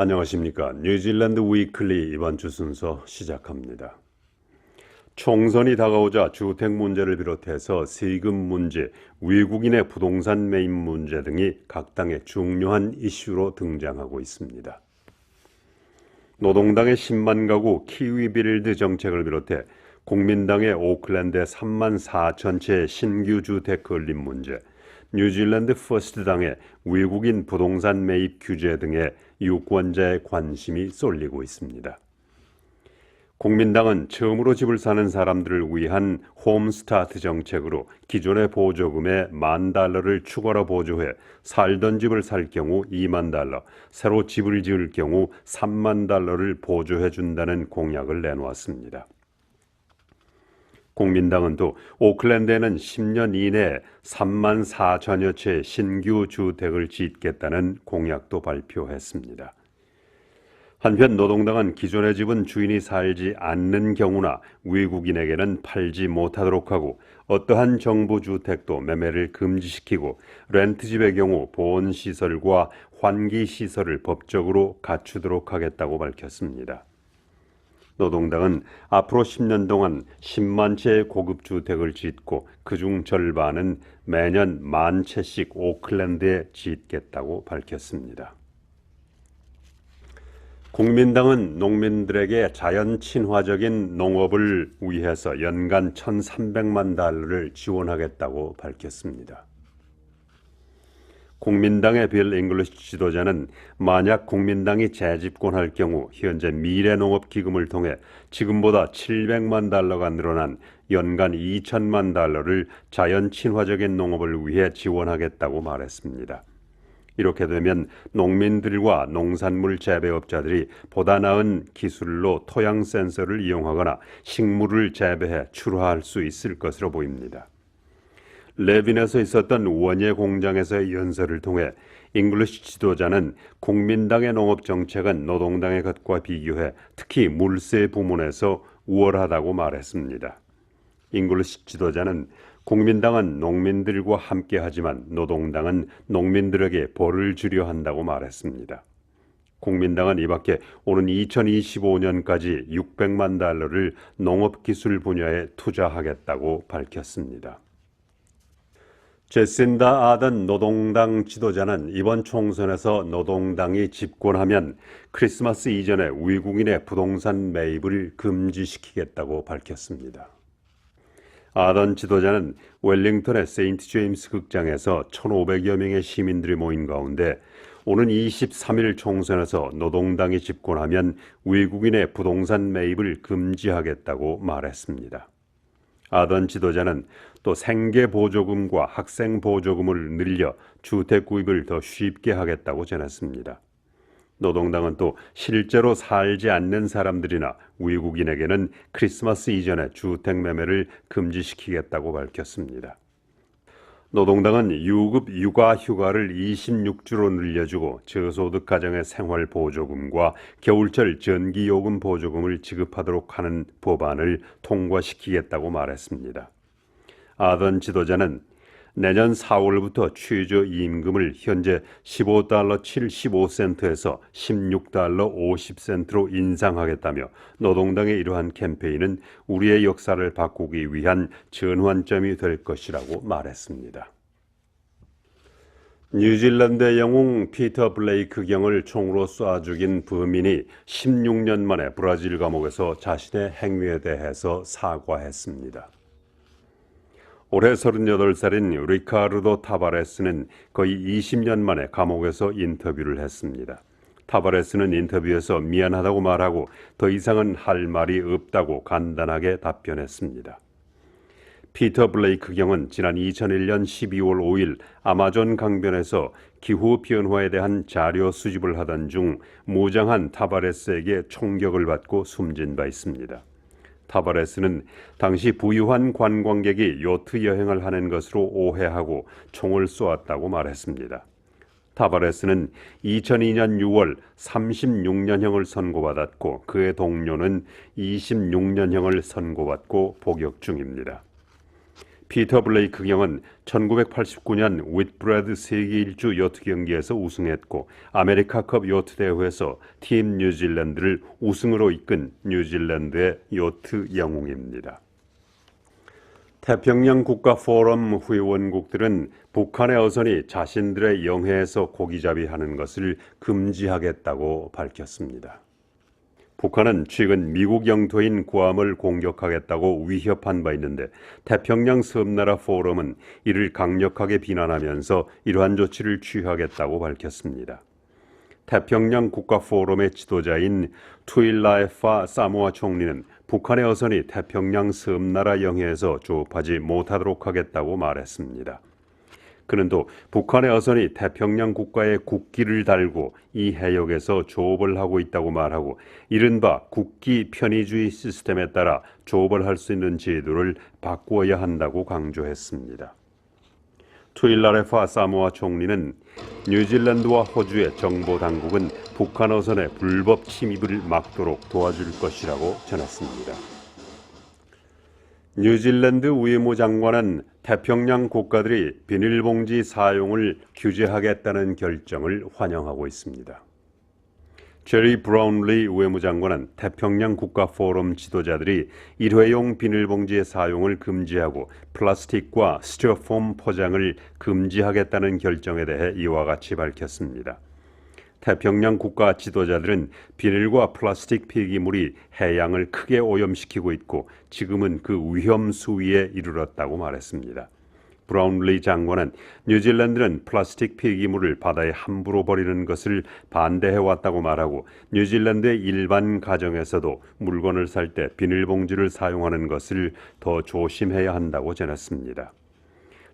안녕하십니까. 뉴질랜드 위클리 이번 주 순서 시작합니다. 총선이 다가오자 주택 문제를 비롯해서 세금 문제, 외국인의 부동산 매입 문제 등이 각 당의 중요한 이슈로 등장하고 있습니다. 노동당의 10만 가구 키위빌드 정책을 비롯해 국민당의 오클랜드의 3만 4천 채의 신규 주택 건립 문제, 뉴질랜드 퍼스트당의 외국인 부동산 매입 규제 등의 유권자의 관심이 쏠리고 있습니다. 국민당은 처음으로 집을 사는 사람들을 위한 홈스타트 정책으로 기존의 보조금의 $10,000를 추가로 보조해 살던 집을 살 경우 $20,000, 새로 집을 지을 경우 $30,000를 보조해 준다는 공약을 내놓았습니다. 국민당은 또 오클랜드에는 10년 이내에 3만 4천여 채의 신규 주택을 짓겠다는 공약도 발표했습니다. 한편 노동당은 기존의 집은 주인이 살지 않는 경우나 외국인에게는 팔지 못하도록 하고 어떠한 정부 주택도 매매를 금지시키고 렌트집의 경우 보온시설과 환기시설을 법적으로 갖추도록 하겠다고 밝혔습니다. 노동당은 앞으로 10년 동안 10만 채의 고급 주택을 짓고 그중 절반은 매년 10,000채씩 오클랜드에 짓겠다고 밝혔습니다. 국민당은 농민들에게 자연 친화적인 농업을 위해서 연간 $1,300만 지원하겠다고 밝혔습니다. 국민당의 빌 잉글리시 지도자는 만약 국민당이 재집권할 경우 현재 미래농업기금을 통해 지금보다 $700만 늘어난 연간 $2,000만 자연 친화적인 농업을 위해 지원하겠다고 말했습니다. 이렇게 되면 농민들과 농산물 재배업자들이 보다 나은 기술로 토양 센서를 이용하거나 식물을 재배해 출하할 수 있을 것으로 보입니다. 레빈에서 있었던 원예 공장에서의 연설을 통해 잉글리시 지도자는 국민당의 농업 정책은 노동당의 것과 비교해 특히 물세 부문에서 우월하다고 말했습니다. 잉글리시 지도자는 국민당은 농민들과 함께하지만 노동당은 농민들에게 벌을 주려 한다고 말했습니다. 국민당은 이밖에 오는 2025년까지 $600만 농업기술 분야에 투자하겠다고 밝혔습니다. 제신다 아던 노동당 지도자는 이번 총선에서 노동당이 집권하면 크리스마스 이전에 외국인의 부동산 매입을 금지시키겠다고 밝혔습니다. 아던 지도자는 웰링턴의 세인트 제임스 극장에서 1,500여 명의 시민들이 모인 가운데 오는 23일 총선에서 노동당이 집권하면 외국인의 부동산 매입을 금지하겠다고 말했습니다. 아던 지도자는 또 생계보조금과 학생보조금을 늘려 주택 구입을 더 쉽게 하겠다고 전했습니다. 노동당은 또 실제로 살지 않는 사람들이나 외국인에게는 크리스마스 이전에 주택 매매를 금지시키겠다고 밝혔습니다. 노동당은 유급 육아휴가를 26주로 늘려주고 저소득 가정의 생활보조금과 겨울철 전기요금 보조금을 지급하도록 하는 법안을 통과시키겠다고 말했습니다. 아던 지도자는 내년 4월부터 최저임금을 현재 $15.75에서 $16.50로 인상하겠다며 노동당의 이러한 캠페인은 우리의 역사를 바꾸기 위한 전환점이 될 것이라고 말했습니다. 뉴질랜드의 영웅 피터 블레이크 경을 총으로 쏴 죽인 범인이 16년 만에 브라질 감옥에서 자신의 행위에 대해서 사과했습니다. 올해 38살인 리카르도 타바레스는 거의 20년 만에 감옥에서 인터뷰를 했습니다. 타바레스는 인터뷰에서 미안하다고 말하고 더 이상은 할 말이 없다고 간단하게 답변했습니다. 피터 블레이크 경은 지난 2001년 12월 5일 아마존 강변에서 기후변화에 대한 자료 수집을 하던 중 무장한 타바레스에게 총격을 받고 숨진 바 있습니다. 타바레스는 당시 부유한 관광객이 요트 여행을 하는 것으로 오해하고 총을 쏘았다고 말했습니다. 타바레스는 2002년 6월 36년형을 선고받았고 그의 동료는 26년형을 선고받고 복역 중입니다. 피터 블레이크 경은 1989년 윗브레드 세계 일주 요트 경기에서 우승했고 아메리카컵 요트 대회에서 팀 뉴질랜드를 우승으로 이끈 뉴질랜드의 요트 영웅입니다. 태평양 국가 포럼 회원국들은 북한의 어선이 자신들의 영해에서 고기잡이하는 것을 금지하겠다고 밝혔습니다. 북한은 최근 미국 영토인 괌을 공격하겠다고 위협한 바 있는데 태평양 섬나라 포럼은 이를 강력하게 비난하면서 이러한 조치를 취하겠다고 밝혔습니다. 태평양 국가 포럼의 지도자인 투일라에파 사모아 총리는 북한의 어선이 태평양 섬나라 영해에서 조업하지 못하도록 하겠다고 말했습니다. 그는 또 북한의 어선이 태평양 국가의 국기를 달고 이 해역에서 조업을 하고 있다고 말하고 이른바 국기 편의주의 시스템에 따라 조업을 할 수 있는 제도를 바꾸어야 한다고 강조했습니다. 투일라레파 사모아 총리는 뉴질랜드와 호주의 정보 당국은 북한 어선의 불법 침입을 막도록 도와줄 것이라고 전했습니다. 뉴질랜드 외무장관은 태평양 국가들이 비닐봉지 사용을 규제하겠다는 결정을 환영하고 있습니다. 제리 브라운리 외무장관은 태평양 국가 포럼 지도자들이 일회용 비닐봉지의 사용을 금지하고 플라스틱과 스티로폼 포장을 금지하겠다는 결정에 대해 이와 같이 밝혔습니다. 태평양 국가 지도자들은 비닐과 플라스틱 폐기물이 해양을 크게 오염시키고 있고 지금은 그 위험 수위에 이르렀다고 말했습니다. 브라운리 장관은 뉴질랜드는 플라스틱 폐기물을 바다에 함부로 버리는 것을 반대해왔다고 말하고 뉴질랜드의 일반 가정에서도 물건을 살 때 비닐봉지를 사용하는 것을 더 조심해야 한다고 전했습니다.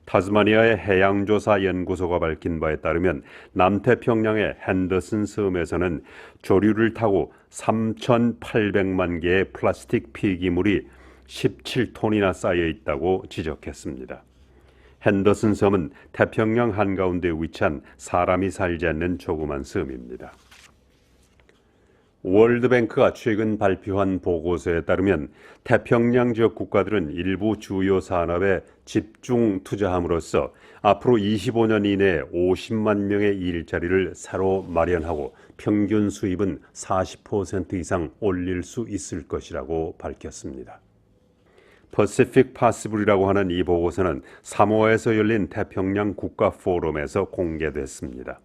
타스마니아의 해양조사연구소가 밝힌 바에 따르면 남태평양의 핸더슨 섬에서는 조류를 타고 3,800만 개의 플라스틱 폐기물이 17톤이나 쌓여 있다고 지적했습니다. 핸더슨 섬은 태평양 한가운데 위치한 사람이 살지 않는 조그만 섬입니다. 월드뱅크가 최근 발표한 보고서에 따르면 태평양 지역 국가들은 일부 주요 산업에 집중 투자함으로써 앞으로 25년 이내에 50만 명의 일자리를 새로 마련하고 평균 수입은 40% 이상 올릴 수 있을 것이라고 밝혔습니다. 퍼시픽 파시블이라고 하는 이 보고서는 사모아에서 열린 태평양 국가 포럼에서 공개됐습니다.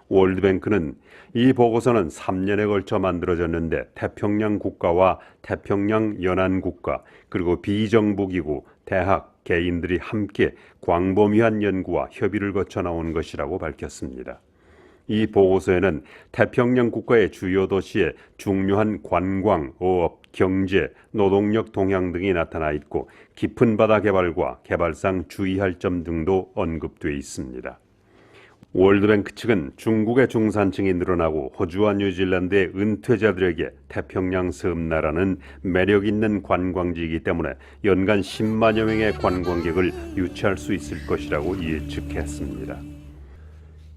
월드뱅크는 이 보고서는 3년에 걸쳐 만들어졌는데 태평양 국가와 태평양 연안국가 그리고 비정부기구, 대학, 개인들이 함께 광범위한 연구와 협의를 거쳐 나온 것이라고 밝혔습니다. 이 보고서에는 태평양 국가의 주요 도시의 중요한 관광, 어업, 경제, 노동력 동향 등이 나타나 있고 깊은 바다 개발과 개발상 주의할 점 등도 언급되어 있습니다. 월드뱅크 측은 중국의 중산층이 늘어나고 호주와 뉴질랜드의 은퇴자들에게 태평양 섬나라는 매력 있는 관광지이기 때문에 연간 10만여 명의 관광객을 유치할 수 있을 것이라고 예측했습니다.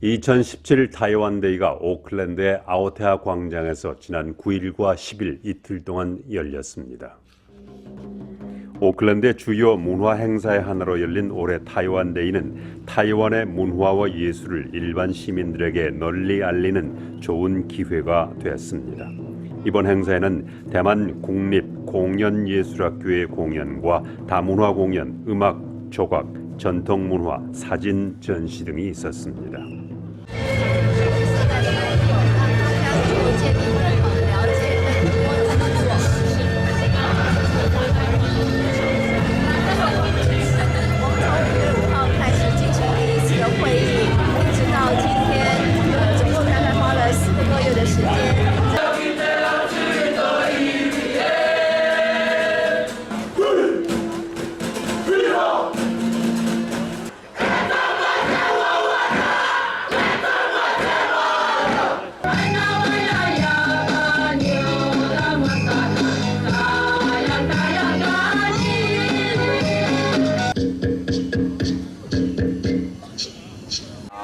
2017 타이완데이가 오클랜드의 아오테아 광장에서 지난 9일과 10일 이틀 동안 열렸습니다. 오클랜드의 주요 문화 행사의 하나로 열린 올해 타이완데이는 타이완의 문화와 예술을 일반 시민들에게 널리 알리는 좋은 기회가 되었습니다. 이번 행사에는 대만 국립공연예술학교의 공연과 다문화 공연, 음악, 조각, 전통문화, 사진 전시 등이 있었습니다.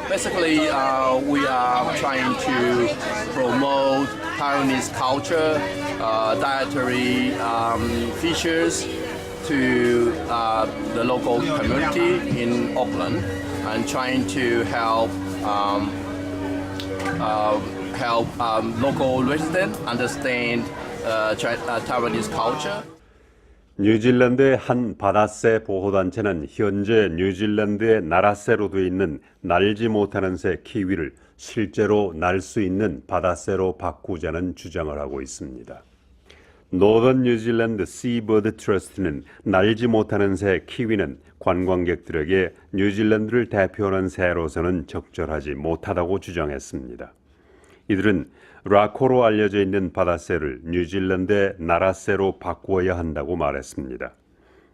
Basically, we are trying to promote Taiwanese culture, dietary features to the local community in Auckland and trying to help local residents understand Taiwanese culture. 뉴질랜드의 한 바다새 보호단체는 현재 뉴질랜드의 나라새로 되어 있는 날지 못하는 새 키위를 실제로 날 수 있는 바다새로 바꾸자는 주장을 하고 있습니다. 노던 뉴질랜드 시버드 트러스트는 날지 못하는 새 키위는 관광객들에게 뉴질랜드를 대표하는 새로서는 적절하지 못하다고 주장했습니다. 이들은 라코로 알려져 있는 바다새를 뉴질랜드의 나라새로 바꾸어야 한다고 말했습니다.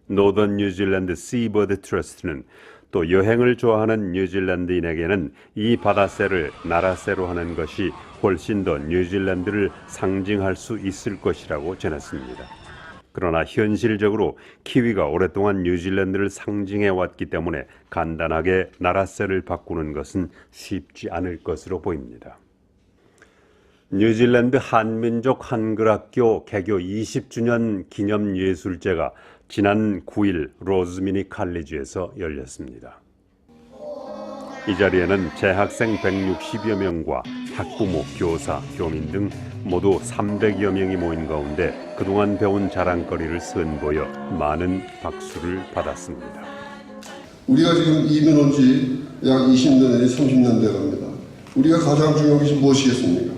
노던 뉴질랜드 시버드 트러스트는 또 여행을 좋아하는 뉴질랜드인에게는 이 바다새를 나라새로 하는 것이 훨씬 더 뉴질랜드를 상징할 수 있을 것이라고 전했습니다. 그러나 현실적으로 키위가 오랫동안 뉴질랜드를 상징해 왔기 때문에 간단하게 나라새를 바꾸는 것은 쉽지 않을 것으로 보입니다. 뉴질랜드 한민족 한글학교 개교 20주년 기념 예술제가 지난 9일 로즈미니 칼리지에서 열렸습니다. 이 자리에는 재학생 160여 명과 학부모, 교사, 교민 등 모두 300여 명이 모인 가운데 그동안 배운 자랑거리를 선보여 많은 박수를 받았습니다. 우리가 지금 이민 온 지 약 20년 내지 30년 돼갑니다. 우리가 가장 중요한 것이 무엇이겠습니까?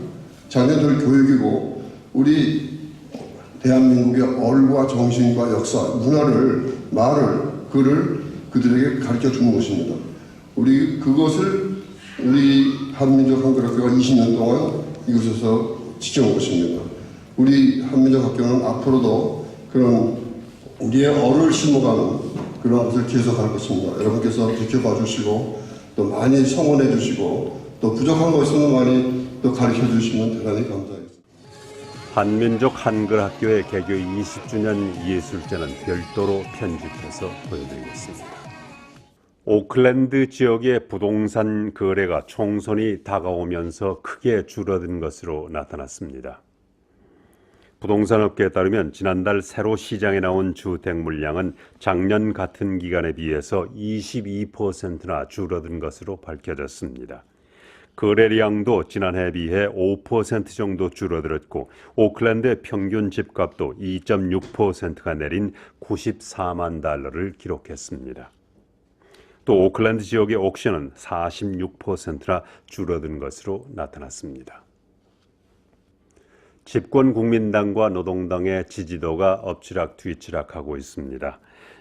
자녀들 교육이고 우리 대한민국의 얼과 정신과 역사, 문화를, 말을, 글을 그들에게 가르쳐 주는 것입니다. 우리 그것을 우리 한민족 한글학교가 20년 동안 이곳에서 지켜온 것입니다. 우리 한민족 학교는 앞으로도 그런 우리의 얼을 심어가는 그런 것을 계속할 것입니다. 여러분께서 지켜봐 주시고 또 많이 성원해 주시고 또 부족한 거 있으면 많이 또 가르쳐 주시면 대단히 감사하겠습니다. 한민족 한글학교의 개교 20주년 예술제는 별도로 편집해서 보여드리겠습니다. 오클랜드 지역의 부동산 거래가 총선이 다가오면서 크게 줄어든 것으로 나타났습니다. 부동산 업계에 따르면 지난달 새로 시장에 나온 주택 물량은 작년 같은 기간에 비해서 22%나 줄어든 것으로 밝혀졌습니다. 거래량도 지난해에 비해 5% 정도 줄어들었고 오클랜드의 평균 집값도 2.6%가 내린 94만 달러를 기록했습니다. 또 오클랜드 지역의 옥션은 46%나 줄어든 것으로 나타났습니다. 집권 국민당과 노동당의 지지도가 엎치락뒤치락하고 있습니다.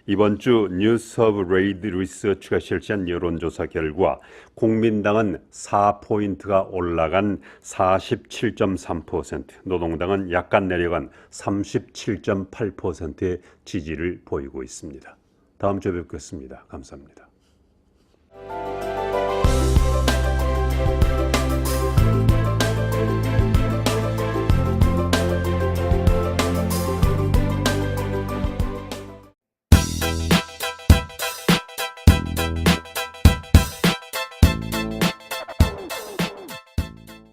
이번 주 뉴스 오브 레이드 리서치가 실시한 여론조사 결과 국민당은 4포인트가 올라간 47.3%, 노동당은 약간 내려간 37.8%의 지지를 보이고 있습니다. 다음 주에 뵙겠습니다. 감사합니다.